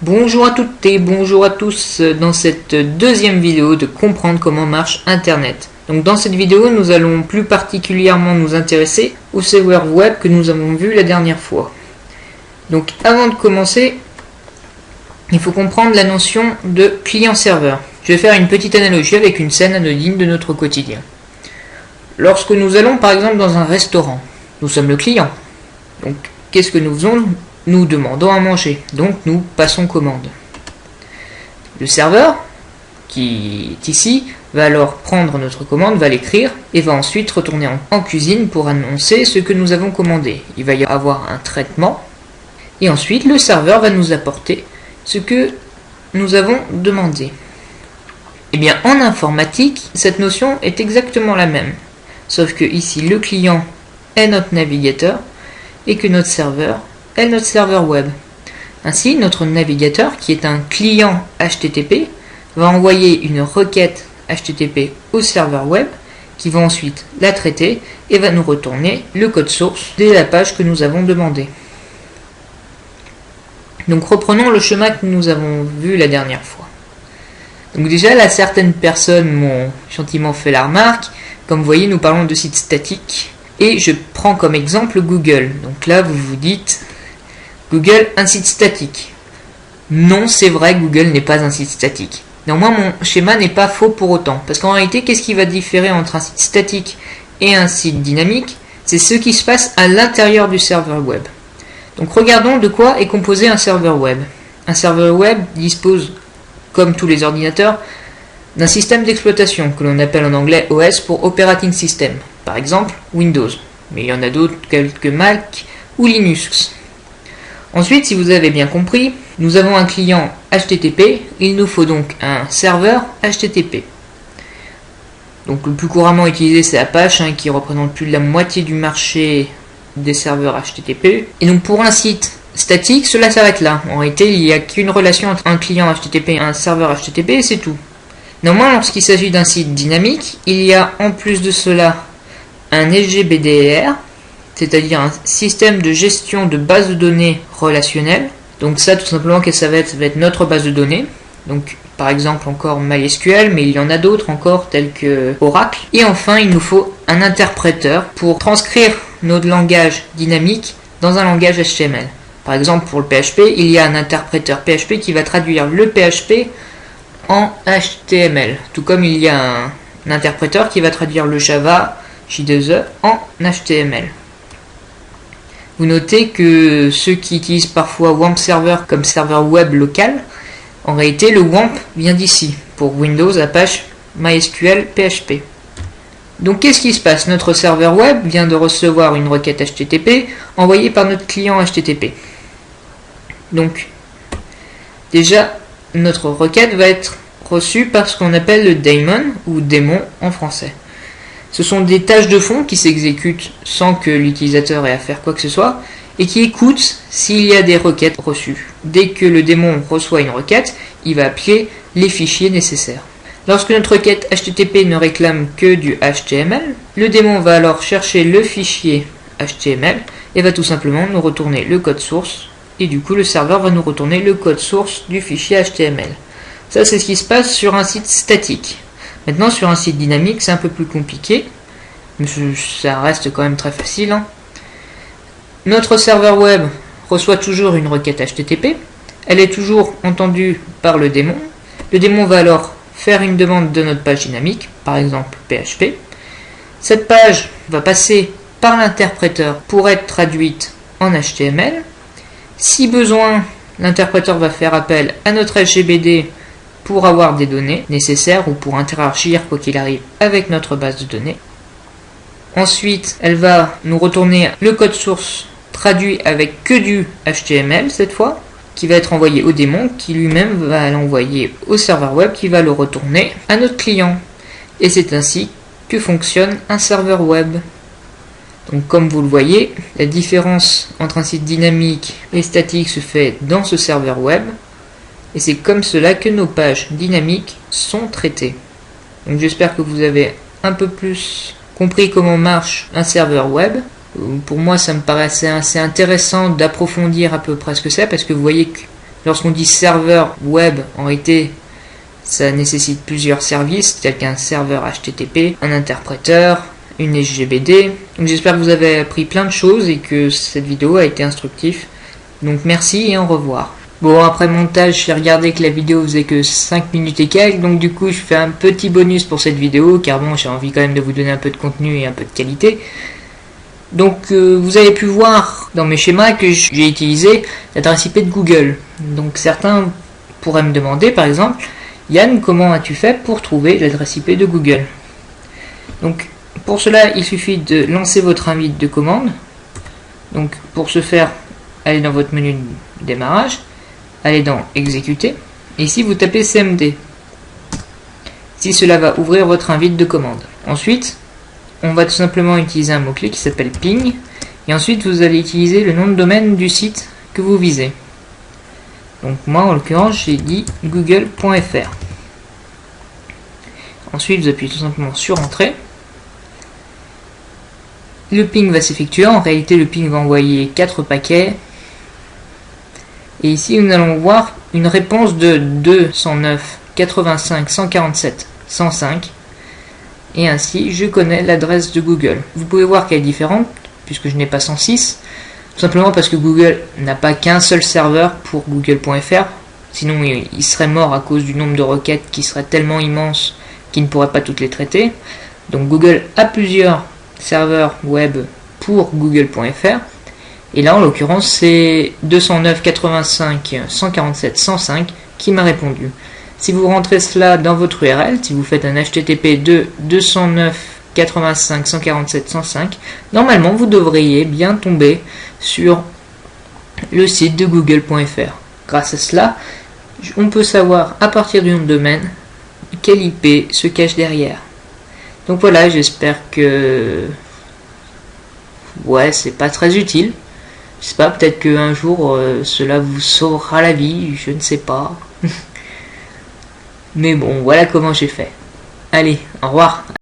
Bonjour à toutes et bonjour à tous dans cette deuxième vidéo de comprendre comment marche Internet. Donc dans cette vidéo, nous allons plus particulièrement nous intéresser au serveur web que nous avons vu la dernière fois. Donc avant de commencer, il faut comprendre la notion de client-serveur. Je vais faire une petite analogie avec une scène anodine de notre quotidien. Lorsque nous allons par exemple dans un restaurant, nous sommes le client. Donc qu'est-ce que nous faisons ? Nous demandons à manger, donc nous passons commande. Le serveur, qui est ici, va alors prendre notre commande, va l'écrire et va ensuite retourner en cuisine pour annoncer ce que nous avons commandé. Il va y avoir un traitement et ensuite le serveur va nous apporter ce que nous avons demandé. Eh bien, en informatique, cette notion est exactement la même, sauf que ici le client est notre navigateur et que notre serveur est notre serveur web. Ainsi, notre navigateur, qui est un client HTTP, va envoyer une requête HTTP au serveur web, qui va ensuite la traiter et va nous retourner le code source de la page que nous avons demandé. Donc reprenons le schéma que nous avons vu la dernière fois. Donc déjà, là, certaines personnes m'ont gentiment fait la remarque. Comme vous voyez, nous parlons de sites statiques. Et je prends comme exemple Google. Donc là, vous vous dites, Google, un site statique. Non, c'est vrai, Google n'est pas un site statique. Néanmoins, mon schéma n'est pas faux pour autant. Parce qu'en réalité, qu'est-ce qui va différer entre un site statique et un site dynamique? C'est ce qui se passe à l'intérieur du serveur web. Donc regardons de quoi est composé un serveur web. Un serveur web dispose, comme tous les ordinateurs, d'un système d'exploitation que l'on appelle en anglais OS pour Operating System. Par exemple, Windows. Mais il y en a d'autres, quelques Mac ou Linux. Ensuite, si vous avez bien compris, nous avons un client HTTP, il nous faut donc un serveur HTTP. Donc le plus couramment utilisé c'est Apache, qui représente plus de la moitié du marché des serveurs HTTP. Et donc pour un site statique, cela s'arrête là. En réalité, il n'y a qu'une relation entre un client HTTP et un serveur HTTP et c'est tout. Néanmoins, lorsqu'il s'agit d'un site dynamique, il y a en plus de cela un SGBDR, c'est-à-dire un système de gestion de base de données relationnelle. Donc ça, tout simplement, ça va être notre base de données. Donc par exemple encore MySQL, mais il y en a d'autres encore tels que Oracle. Et enfin, il nous faut un interpréteur pour transcrire notre langage dynamique dans un langage HTML. Par exemple, pour le PHP, il y a un interpréteur PHP qui va traduire le PHP en HTML. Tout comme il y a un interpréteur qui va traduire le Java J2E en HTML. Vous notez que ceux qui utilisent parfois WAMP Server comme serveur web local, en réalité le WAMP vient d'ici, pour Windows, Apache, MySQL, PHP. Donc qu'est-ce qui se passe? Notre serveur web vient de recevoir une requête HTTP envoyée par notre client HTTP. Donc déjà, notre requête va être reçue par ce qu'on appelle le daemon ou démon en français. Ce sont des tâches de fond qui s'exécutent sans que l'utilisateur ait à faire quoi que ce soit et qui écoutent s'il y a des requêtes reçues. Dès que le démon reçoit une requête, il va appeler les fichiers nécessaires. Lorsque notre requête HTTP ne réclame que du HTML, le démon va alors chercher le fichier HTML et va tout simplement nous retourner le code source et du coup le serveur va nous retourner le code source du fichier HTML. Ça, c'est ce qui se passe sur un site statique. Maintenant, sur un site dynamique, c'est un peu plus compliqué, mais ça reste quand même très facile. Notre serveur web reçoit toujours une requête HTTP, elle est toujours entendue par le démon. Le démon va alors faire une demande de notre page dynamique, par exemple PHP. Cette page va passer par l'interpréteur pour être traduite en HTML. Si besoin, l'interpréteur va faire appel à notre SGBD pour avoir des données nécessaires ou pour interagir quoi qu'il arrive avec notre base de données. Ensuite, elle va nous retourner le code source traduit avec que du HTML cette fois, qui va être envoyé au démon, qui lui-même va l'envoyer au serveur web, qui va le retourner à notre client. Et c'est ainsi que fonctionne un serveur web. Donc comme vous le voyez, la différence entre un site dynamique et statique se fait dans ce serveur web. Et c'est comme cela que nos pages dynamiques sont traitées. Donc j'espère que vous avez un peu plus compris comment marche un serveur web. Pour moi, ça me paraissait assez intéressant d'approfondir à peu près ce que c'est, parce que vous voyez que Lorsqu'on dit serveur web, en réalité, ça nécessite plusieurs services, tels qu'un serveur HTTP, un interpréteur, une SGBD. Donc j'espère que vous avez appris plein de choses et que cette vidéo a été instructive. Donc merci et au revoir. Bon, après montage, j'ai regardé que la vidéo faisait que 5 minutes et quelques, donc du coup je fais un petit bonus pour cette vidéo, car bon, j'ai envie quand même de vous donner un peu de contenu et un peu de qualité. Donc vous avez pu voir dans mes schémas que j'ai utilisé l'adresse IP de Google. Donc certains pourraient me demander par exemple, Yann, comment as-tu fait pour trouver l'adresse IP de Google? Donc pour cela, il suffit de lancer votre invite de commande. Donc pour ce faire, allez dans votre menu de démarrage, allez dans exécuter, et ici vous tapez CMD. Si cela va ouvrir votre invite de commande. Ensuite, on va tout simplement utiliser un mot-clé qui s'appelle ping, et ensuite vous allez utiliser le nom de domaine du site que vous visez. Donc moi en l'occurrence j'ai dit google.fr. Ensuite vous appuyez tout simplement sur entrée. Le ping va s'effectuer, en réalité le ping va envoyer 4 paquets. Et ici nous allons voir une réponse de 209 85 147 105. Et ainsi je connais l'adresse de Google. Vous pouvez voir qu'elle est différente puisque je n'ai pas 106. Tout simplement parce que Google n'a pas qu'un seul serveur pour google.fr. Sinon il serait mort à cause du nombre de requêtes qui serait tellement immense qu'il ne pourrait pas toutes les traiter. Donc Google a plusieurs serveurs web pour google.fr. Et là en l'occurrence c'est 209 85 147 105 qui m'a répondu. Si vous rentrez cela dans votre URL, si vous faites un HTTP de 209 85 147 105, normalement vous devriez bien tomber sur le site de google.fr. Grâce à cela, on peut savoir à partir du nom de domaine quelle IP se cache derrière. Donc voilà, j'espère que c'est pas très utile. Je sais pas, peut-être qu'un jour cela vous sauvera la vie, je ne sais pas. Mais bon, voilà comment j'ai fait. Allez, au revoir.